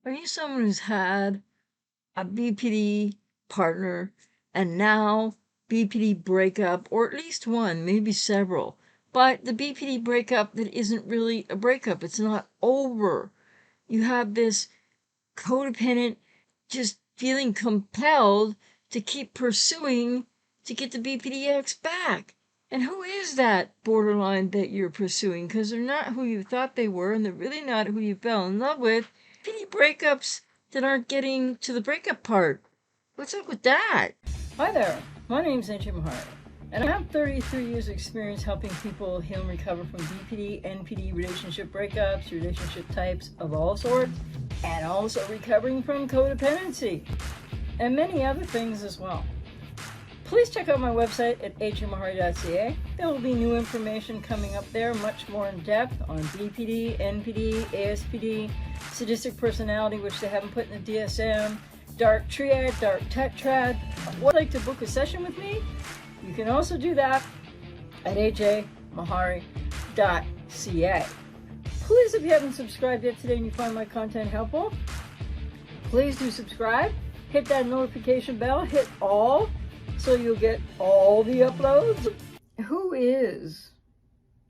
Are you someone who's had a BPD partner and now BPD breakup, or at least one, maybe several, but the BPD breakup that isn't really a breakup? It's not over. You have this codependent just feeling compelled to keep pursuing to get the BPDX back. And who is that borderline that you're pursuing? Because they're not who you thought they were, and they're really not who you fell in love with. BPD breakups that aren't getting to the breakup part. What's up with that? Hi there, my name's AJ Mahari, and I have 33 years of experience helping people heal and recover from BPD, NPD, relationship breakups, relationship types of all sorts, and also recovering from codependency, and many other things as well. Please check out my website at ajmahari.ca. There will be new information coming up there, much more in depth on BPD, NPD, ASPD, sadistic personality, which they haven't put in the DSM, dark triad, dark tetrad. Would like to book a session with me? You can also do that at ajmahari.ca. Please, if you haven't subscribed yet today and you find my content helpful, please do subscribe. Hit that notification bell, hit all, so you'll get all the uploads. Who is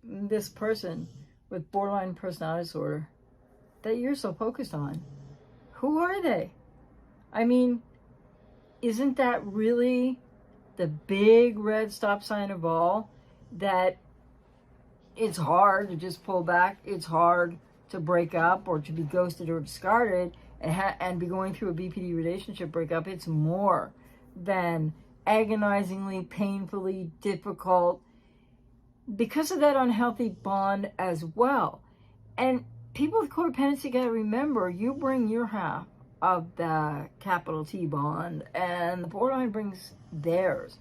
this person with borderline personality disorder that you're so focused on? Who are they? I mean, isn't that really the big red stop sign of all? That it's hard to just pull back. It's hard to break up or to be ghosted or discarded and be going through a BPD relationship breakup. It's more than agonizingly, painfully difficult because of that unhealthy bond as well. And people with codependency got to remember, you bring your half of the capital T bond, and the borderline brings theirs.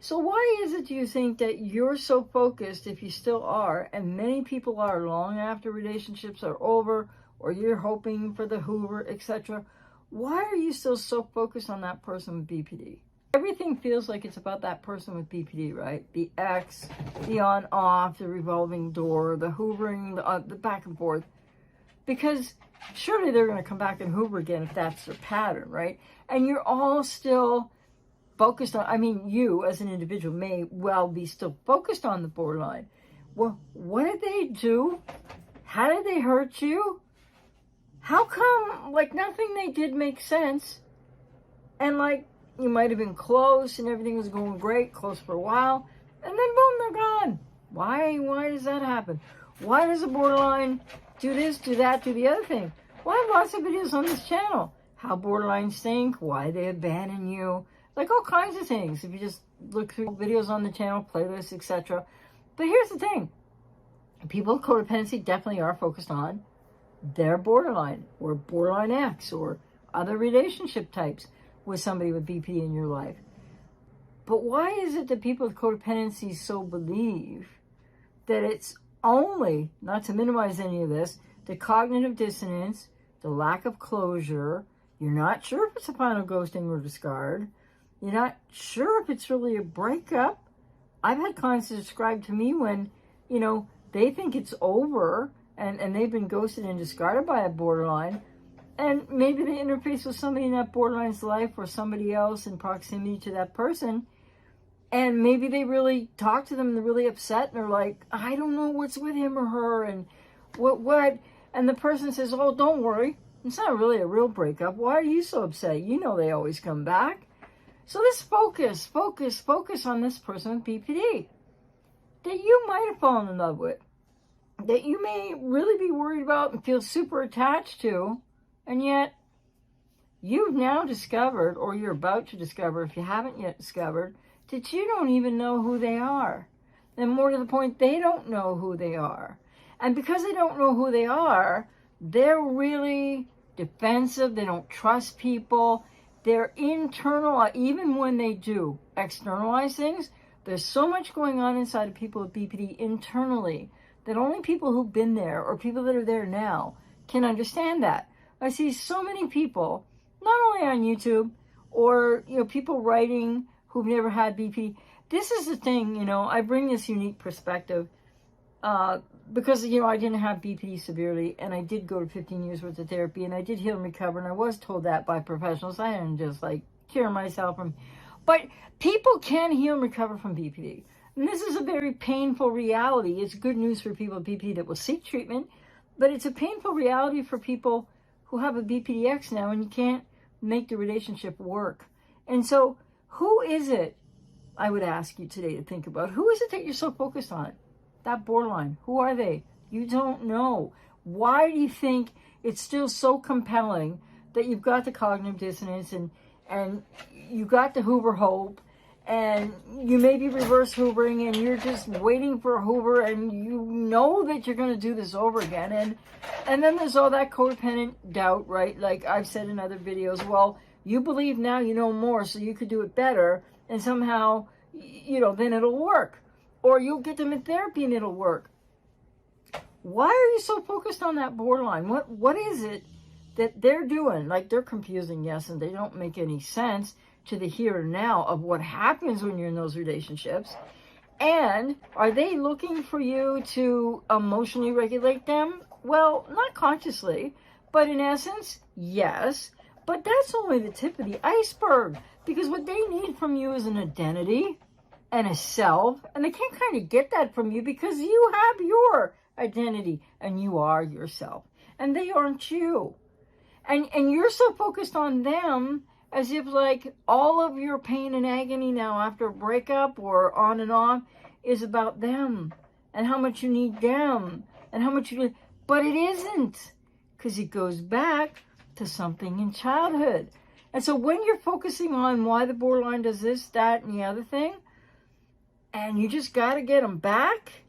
So why is it, do you think, that you're so focused, if you still are, and many people are long after relationships are over, or you're hoping for the Hoover, etc.? Why are you still so focused on that person with BPD? Everything feels like it's about that person with BPD, right? The X, the on-off, the revolving door, the hoovering, the back and forth. Because surely they're going to come back and hoover again if that's their pattern, right? And you're all still focused on, I mean, you as an individual may well be still focused on the borderline. Well, what did they do? How did they hurt you? How come, like, nothing they did makes sense? And, like, you might have been close and everything was going great, close for a while, and then boom, they're gone. Why does that happen? Why does a borderline do this, do that, do the other thing? Well, I have lots of videos on this channel. How borderlines think, why they abandon you, like all kinds of things. If you just look through videos on the channel, playlists, etc. But here's the thing. People with codependency definitely are focused on their borderline or borderline X or other relationship types with somebody with BPD in your life. But why is it that people with codependency so believe that it's only, not to minimize any of this, the cognitive dissonance, the lack of closure, you're not sure if it's a final ghosting or discard, you're not sure if it's really a breakup. I've had clients describe to me when, you know, they think it's over and they've been ghosted and discarded by a borderline, and maybe they interface with somebody in that borderline's life or somebody else in proximity to that person, and maybe they really talk to them and they're really upset and they're like, I don't know what's with him or her, and what, and the person says, oh, don't worry, it's not really a real breakup. Why are you so upset? You know they always come back. So this focus on this person with BPD that you might have fallen in love with, that you may really be worried about and feel super attached to, and yet you've now discovered, or you're about to discover if you haven't yet discovered, that you don't even know who they are. And more to the point, they don't know who they are. And because they don't know who they are, they're really defensive. They don't trust people. They're internal, even when they do externalize things, there's so much going on inside of people with BPD internally that only people who've been there or people that are there now can understand that. I see so many people, not only on YouTube or, you know, people writing who've never had BPD. This is the thing, you know, I bring this unique perspective. because, you know, I didn't have BPD severely, and I did go to 15 years worth of therapy, and I did heal and recover, and I was told that by professionals. I didn't just like cure myself from, but people can heal and recover from BPD. And this is a very painful reality. It's good news for people with BPD that will seek treatment, but it's a painful reality for people who have a BPDX now, and you can't make the relationship work. And so, who is it, I would ask you today to think about? Who is it that you're so focused on? That borderline. Who are they? You don't know. Why do you think it's still so compelling that you've got the cognitive dissonance and you got the Hoover hope, and you may be reverse Hoovering, and you're just waiting for a Hoover, and you know that you're going to do this over again, and then there's all that codependent doubt, right? Like I've said in other videos, well, you believe now you know more, so you could do it better, and somehow, you know, then it'll work. Or you'll get them in therapy and it'll work. Why are you so focused on that borderline? What is it that they're doing? Like, they're confusing, yes, and they don't make any sense to the here and now of what happens when you're in those relationships. And are they looking for you to emotionally regulate them? Well, not consciously, but in essence, yes. But that's only the tip of the iceberg, because what they need from you is an identity and a self, and they can't kind of get that from you because you have your identity and you are yourself, and they aren't you. And you're so focused on them as if like all of your pain and agony now after a breakup or on and off is about them and how much you need them and how much you, but it isn't, because it goes back to something in childhood. And so when you're focusing on why the borderline does this, that, and the other thing, and you just got to get them back,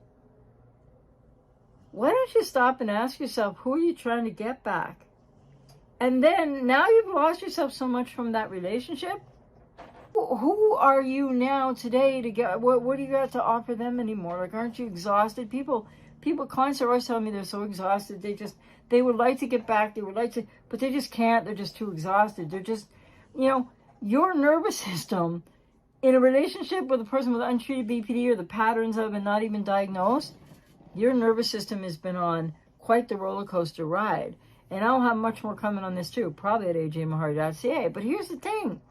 why don't you stop and ask yourself, who are you trying to get back? And then now you've lost yourself so much from that relationship. Who are you now today to get, what do you got to offer them anymore? Like, aren't you exhausted? People constantly always tell me they're so exhausted. They would like to get back. They would like to, but they just can't. They're just too exhausted. They're just, you know, your nervous system in a relationship with a person with untreated BPD or the patterns of and not even diagnosed, your nervous system has been on quite the roller coaster ride. And I'll have much more coming on this too, probably at ajmahari.ca. But here's the thing.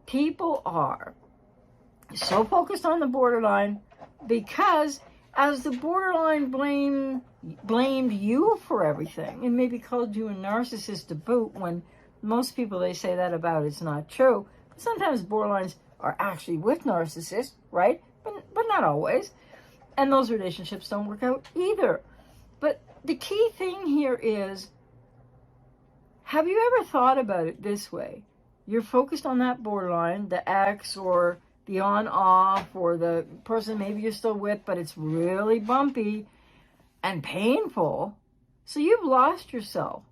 People are so focused on the borderline because as the borderline blamed you for everything and maybe called you a narcissist to boot, when most people they say that about it's not true. But sometimes borderlines are actually with narcissists, right? But not always. And those relationships don't work out either. But the key thing here is, have you ever thought about it this way? You're focused on that borderline, the ex or the on-off or the person maybe you're still with, but it's really bumpy and painful. So you've lost yourself.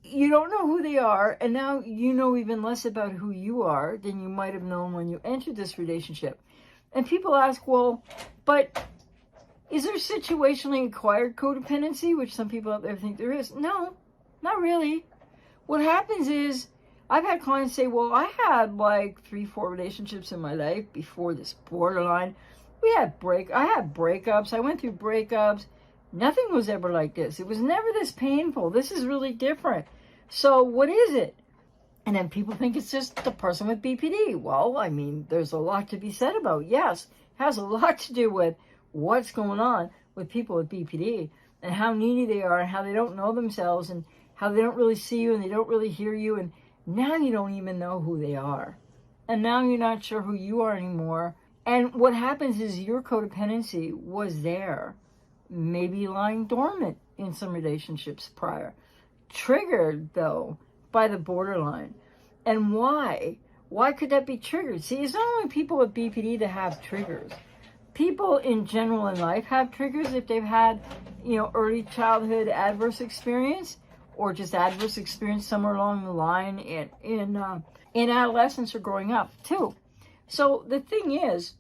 You don't know who they are, and now you know even less about who you are than you might have known when you entered this relationship. And people ask, well, but is there situationally acquired codependency, which some people out there think there is? No, not really. What happens is, I've had clients say, well, I had like 3-4 relationships in my life before this borderline. I had breakups. I went through breakups. Nothing was ever like this. It was never this painful. This is really different. So what is it? And then people think it's just the person with BPD. Well, I mean, there's a lot to be said about. Yes, it has a lot to do with what's going on with people with BPD and how needy they are and how they don't know themselves and how they don't really see you and they don't really hear you. And now you don't even know who they are. And now you're not sure who you are anymore. And what happens is your codependency was there, maybe lying dormant in some relationships prior. Triggered, though, by the borderline. And why? Why could that be triggered? See, it's not only people with BPD that have triggers. People in general in life have triggers if they've had, early childhood adverse experience or just adverse experience somewhere along the line in adolescence or growing up, too. So the thing is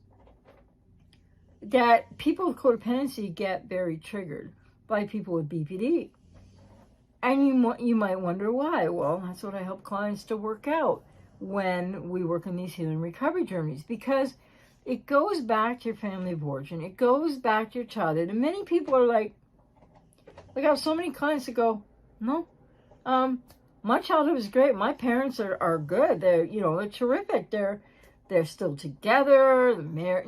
that people with codependency get very triggered by people with BPD. And you might wonder why. Well, that's what I help clients to work out when we work on these healing recovery journeys. Because it goes back to your family of origin. It goes back to your childhood. And many people are like I have so many clients that go, no, my childhood was great. My parents are good. They're terrific. They're still together. They're married,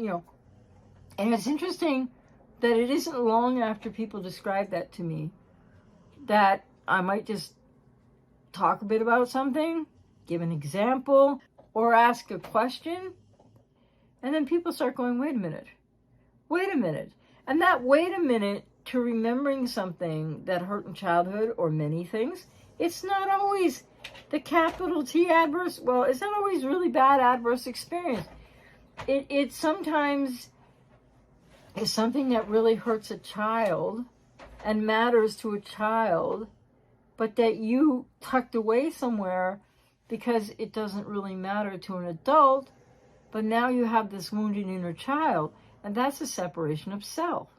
And it's interesting that it isn't long after people describe that to me that I might just talk a bit about something, give an example, or ask a question. And then people start going, wait a minute. And that wait a minute to remembering something that hurt in childhood or many things, it's not always the capital T adverse, well, it's not always really bad adverse experience. It sometimes is something that really hurts a child and matters to a child, but that you tucked away somewhere because it doesn't really matter to an adult, but now you have this wounded inner child, and that's a separation of self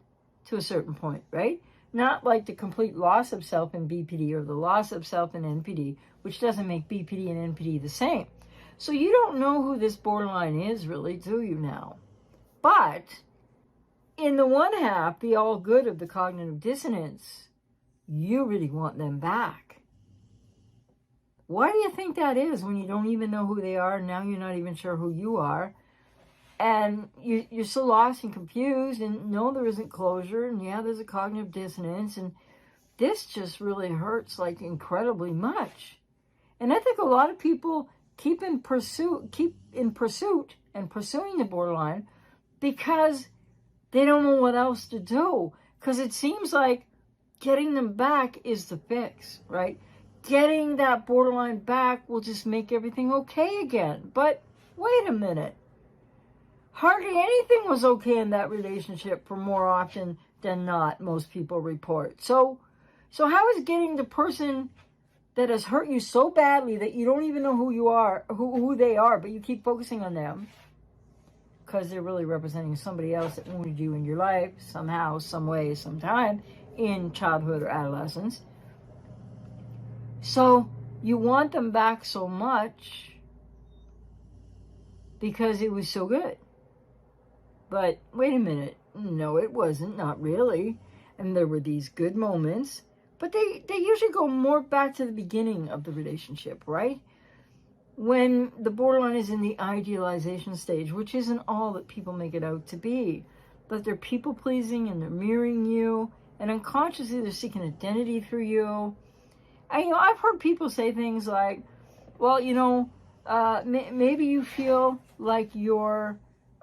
to a certain point, right? Not like the complete loss of self in BPD or the loss of self in NPD, which doesn't make BPD and NPD the same. So you don't know who this borderline is really, do you now? But in the one half, the all good of the cognitive dissonance, you really want them back. Why do you think that is when you don't even know who they are, and now you're not even sure who you are? And you're so lost and confused, and no, there isn't closure, and yeah, there's a cognitive dissonance, and this just really hurts like incredibly much. And I think a lot of people keep in pursuit and pursuing the borderline because they don't know what else to do. Because it seems like getting them back is the fix, right? Getting that borderline back will just make everything okay again. But wait a minute. Hardly anything was okay in that relationship for more often than not, most people report. So how is getting the person that has hurt you so badly that you don't even know who you are, who they are, but you keep focusing on them because they're really representing somebody else that wounded you in your life somehow, some way, sometime in childhood or adolescence. So you want them back so much because it was so good. But wait a minute, no, it wasn't, not really. And there were these good moments, but they usually go more back to the beginning of the relationship, right? When the borderline is in the idealization stage, which isn't all that people make it out to be, but they're people pleasing and they're mirroring you, and unconsciously they're seeking identity through you. And I've heard people say things like, well, maybe you feel like you're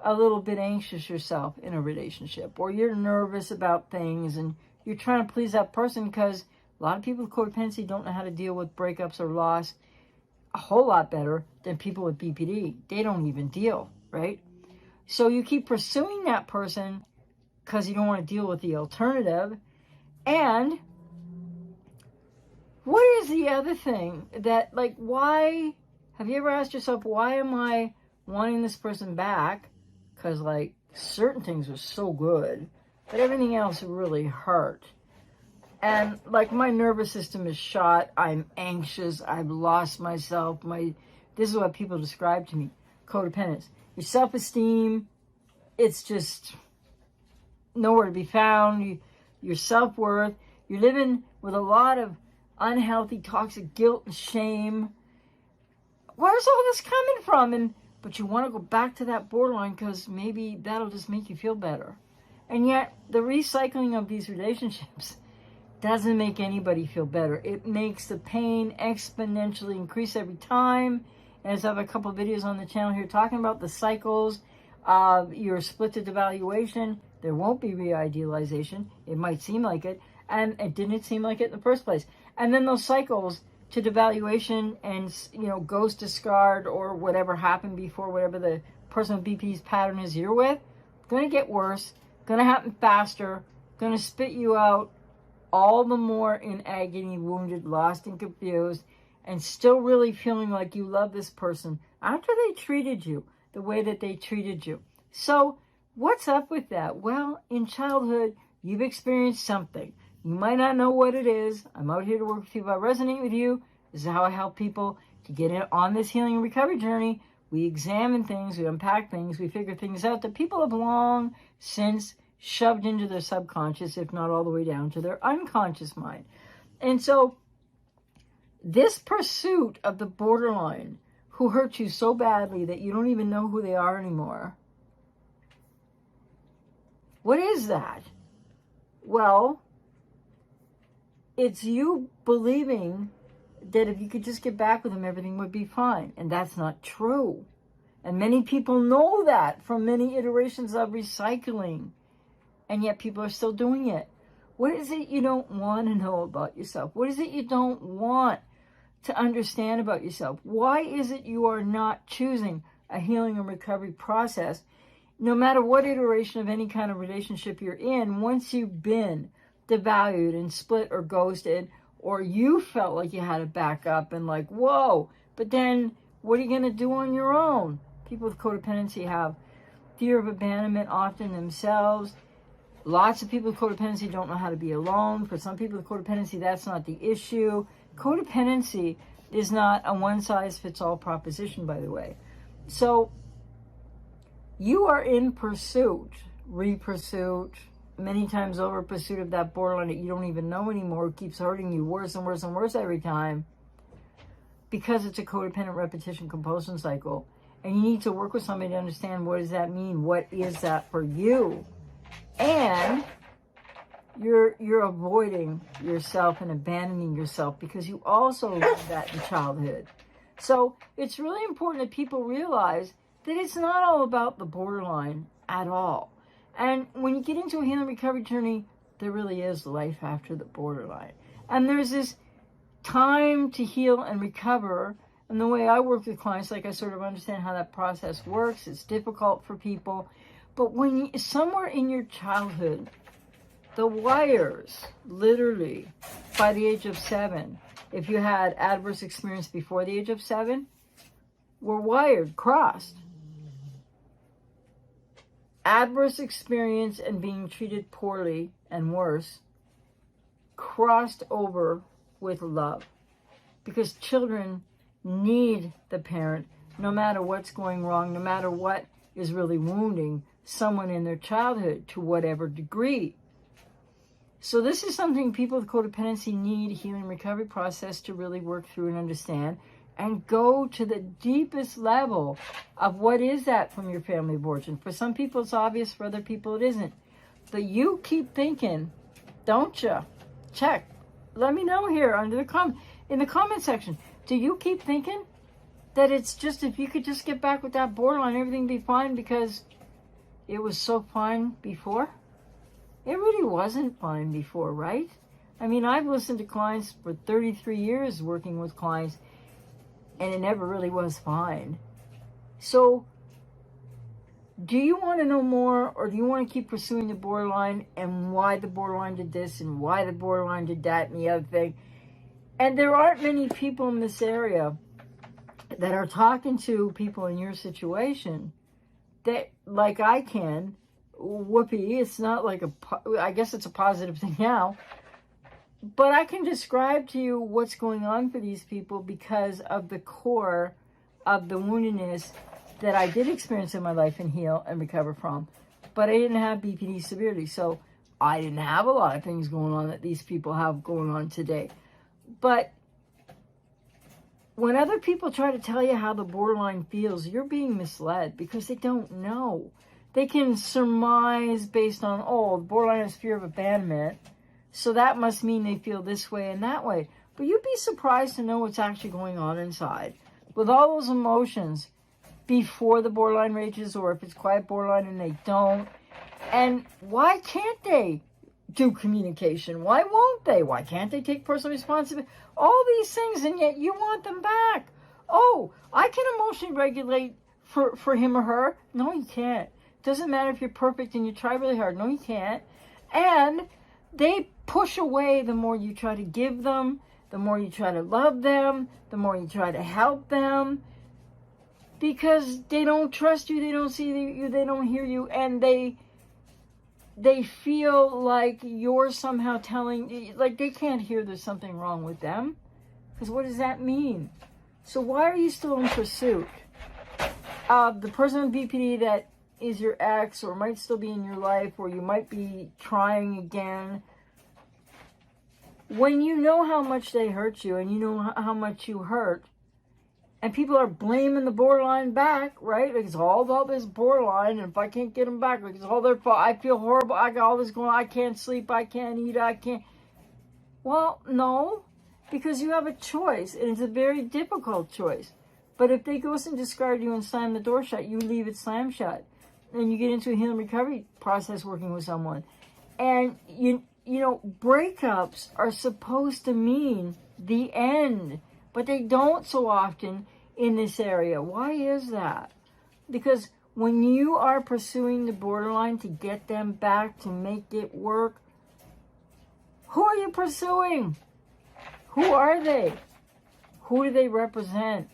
a little bit anxious yourself in a relationship, or you're nervous about things and you're trying to please that person, because a lot of people with codependency don't know how to deal with breakups or loss a whole lot better than people with BPD. They don't even deal, right? So you keep pursuing that person because you don't want to deal with the alternative. And what is the other thing that, like, why, have you ever asked yourself, why am I wanting this person back? Because, like, certain things are so good, but everything else really hurt. And, like, my nervous system is shot. I'm anxious. I've lost myself. This is what people describe to me. Codependence. Your self-esteem, it's just nowhere to be found. Your self-worth. You're living with a lot of unhealthy, toxic guilt and shame. Where's all this coming from? But you want to go back to that borderline because maybe that'll just make you feel better. And yet, the recycling of these relationships doesn't make anybody feel better. It makes the pain exponentially increase every time. And as I have a couple of videos on the channel here talking about the cycles of your split to devaluation, there won't be re-idealization. It might seem like it. And it didn't seem like it in the first place. And then those cycles to devaluation and, ghost discard or whatever happened before, whatever the person with BPD's pattern is you're with, going to get worse, going to happen faster, going to spit you out all the more in agony, wounded, lost, and confused, and still really feeling like you love this person after they treated you the way that they treated you. So what's up with that? Well, in childhood, you've experienced something. You might not know what it is. I'm out here to work with you. If I resonate with you, this is how I help people to get in on this healing and recovery journey we examine things, we unpack things, we figure things out that people have long since shoved into their subconscious, if not all the way down to their unconscious mind. And so this pursuit of the borderline who hurt you so badly that you don't even know who they are anymore, what is that? Well, it's you believing that if you could just get back with them, everything would be fine. And that's not true. And many people know that from many iterations of recycling. And yet people are still doing it. What is it you don't want to know about yourself? What is it you don't want to understand about yourself? Why is it you are not choosing a healing and recovery process? No matter what iteration of any kind of relationship you're in, once you've been devalued and split or ghosted, or you felt like you had to back up and like, whoa, but then what are you going to do on your own? People with codependency have fear of abandonment often themselves. Lots of people with codependency don't know how to be alone. For some people with codependency, that's not the issue. Codependency is not a one-size-fits-all proposition, by the way. So you are in pursuit, re-pursuit, many times over pursuit of that borderline that you don't even know anymore, keeps hurting you worse and worse and worse every time because it's a codependent repetition compulsion cycle. And you need to work with somebody to understand, what does that mean? What is that for you? And you're avoiding yourself and abandoning yourself because you also learned that in childhood. So it's really important that people realize that it's not all about the borderline at all. And when you get into a healing recovery journey, there really is life after the borderline. And there's this time to heal and recover. And the way I work with clients, like I sort of understand how that process works. It's difficult for people. But when you, somewhere in your childhood, the wires, literally, by the age of 7, if you had adverse experience before the age of 7, were wired, crossed. Adverse experience and being treated poorly and worse crossed over with love, because children need the parent no matter what's going wrong, no matter what is really wounding someone in their childhood to whatever degree. So this is something people with codependency need a healing recovery process to really work through and understand, and go to the deepest level of what is that from your family of origin. For some people it's obvious, for other people it isn't. But you keep thinking, don't you? Check. Let me know here under the in the comment section. Do you keep thinking that it's just, if you could just get back with that borderline, everything would be fine because it was so fine before? It really wasn't fine before, right? I mean, I've listened to clients for 33 years working with clients, and it never really was fine. So do you want to know more, or do you want to keep pursuing the borderline and why the borderline did this and why the borderline did that and the other thing? And there aren't many people in this area that are talking to people in your situation that, like I can, whoopee, it's not like I guess it's a positive thing now, but I can describe to you what's going on for these people because of the core of the woundedness that I did experience in my life and heal and recover from. But I didn't have BPD severity, so I didn't have a lot of things going on that these people have going on today. But when other people try to tell you how the borderline feels, you're being misled because they don't know. They can surmise based on, oh, the borderline has fear of abandonment, so that must mean they feel this way and that way. But you'd be surprised to know what's actually going on inside with all those emotions before the borderline rages, or if it's quiet borderline and they don't. And why can't they do communication? Why won't they? Why can't they take personal responsibility? All these things, and yet you want them back. Oh, I can emotionally regulate for him or her. No, you can't. Doesn't matter if you're perfect and you try really hard. No, you can't. And they push away the more you try to give them, the more you try to love them, the more you try to help them, because they don't trust you, they don't see you, they don't hear you, and they feel like you're somehow telling, like they can't hear there's something wrong with them, because what does that mean? So why are you still in pursuit? the person with BPD that is your ex or might still be in your life, or you might be trying again, when you know how much they hurt you and you know how much you hurt, and people are blaming the borderline back, right? Like, it's all about this borderline, and if I can't get them back, like, it's all their fault. I feel horrible. I got all this going on. I can't sleep. I can't eat. I can't. Well, no, because you have a choice, and it's a very difficult choice. But if they ghost and discard you and slam the door shut, you leave it slammed shut. And you get into a healing recovery process working with someone. And, you know, breakups are supposed to mean the end. But they don't so often in this area. Why is that? Because when you are pursuing the borderline to get them back, to make it work, who are you pursuing? Who are they? Who do they represent?